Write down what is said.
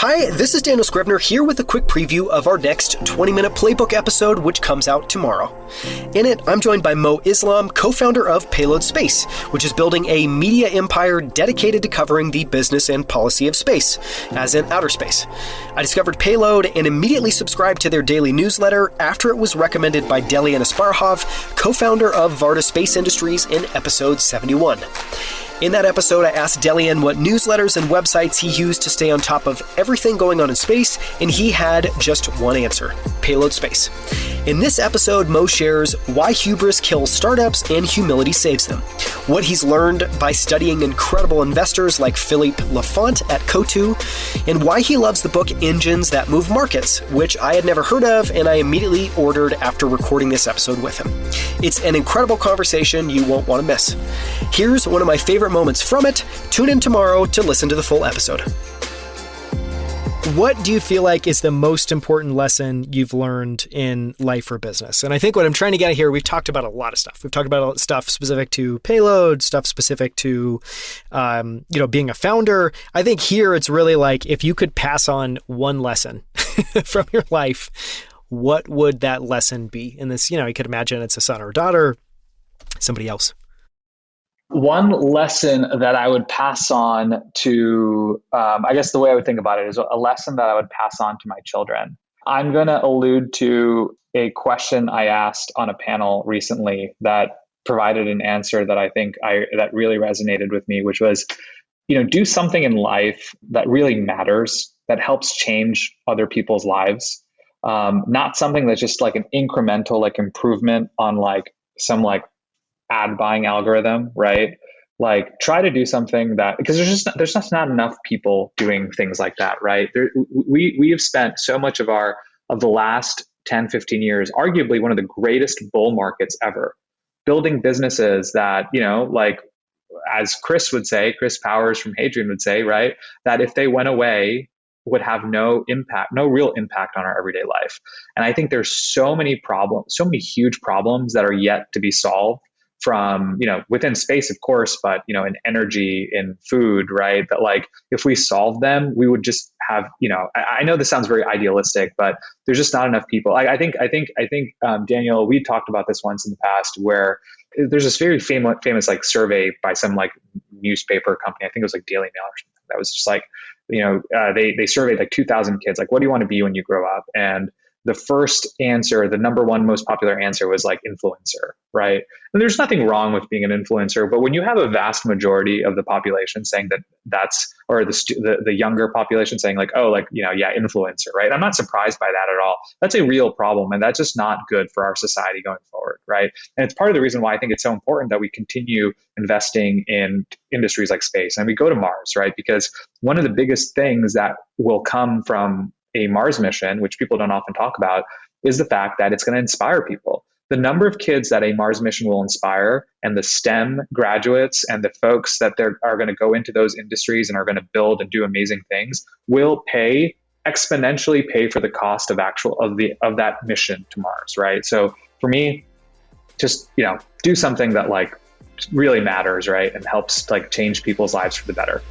Hi, this is Daniel Scrivner here with a quick preview of our next 20-minute Playbook episode, which comes out tomorrow. In it, I'm joined by Mo Islam, co-founder of Payload Space, which is building a media empire dedicated to covering the business and policy of space, as in outer space. I discovered Payload and immediately subscribed to their daily newsletter after it was recommended by Delian Asparhov, co-founder of Varda Space Industries, in episode 71. In that episode, I asked Delian what newsletters and websites he used to stay on top of everything going on in space, and he had just one answer: Payload Space. In this episode, Mo shares why hubris kills startups and humility saves them, what he's learned by studying incredible investors like Philippe Lafont at Coatue, and why he loves the book Engines That Move Markets, which I had never heard of and I immediately ordered after recording this episode with him. It's an incredible conversation you won't want to miss. Here's one of my favorite moments from it. Tune in tomorrow to listen to the full episode. What do you feel like is the most important lesson you've learned in life or business? And I think what I'm trying to get at here, we've talked about a lot of stuff. We've talked about stuff specific to Payload, stuff specific to, being a founder. I think here it's really like, if you could pass on one lesson from your life, what would that lesson be? And this, you could imagine it's a son or a daughter, somebody else. One lesson that I would pass on to, I guess the way I would think about it is a lesson that I would pass on to my children. I'm going to allude to a question I asked on a panel recently that provided an answer that I think that really resonated with me, which was, do something in life that really matters, that helps change other people's lives. Not something that's just like an incremental improvement on some ad buying algorithm, right? Try to do something that, because there's just not enough people doing things like that, right? We have spent so much of the last 10, 15 years, arguably one of the greatest bull markets ever, building businesses that, as Chris Powers from Hadrian would say, right? That if they went away, would have no real impact on our everyday life. And I think there's so many huge problems that are yet to be solved, from, within space, of course, but, in energy, in food, right? That if we solve them, we would just have, I know this sounds very idealistic, but there's just not enough people. I think, Daniel, we talked about this once in the past, where there's this very famous survey by some newspaper company. I think it was Daily Mail or something. That was just they surveyed 2,000 kids, what do you want to be when you grow up? And the first answer, the number one most popular answer, was influencer, right? And there's nothing wrong with being an influencer, but when you have a vast majority of the population saying or the younger population saying influencer, right? I'm not surprised by that at all. That's a real problem, and that's just not good for our society going forward, right? And it's part of the reason why I think it's so important that we continue investing in industries like space and we go to Mars, right? Because one of the biggest things that will come from a Mars mission, which people don't often talk about, is the fact that it's going to inspire people. The number of kids that a Mars mission will inspire, and the STEM graduates and the folks that are going to go into those industries and are going to build and do amazing things, will exponentially pay for the cost of that mission to Mars, right? So for me, just do something that really matters, right, and helps change people's lives for the better.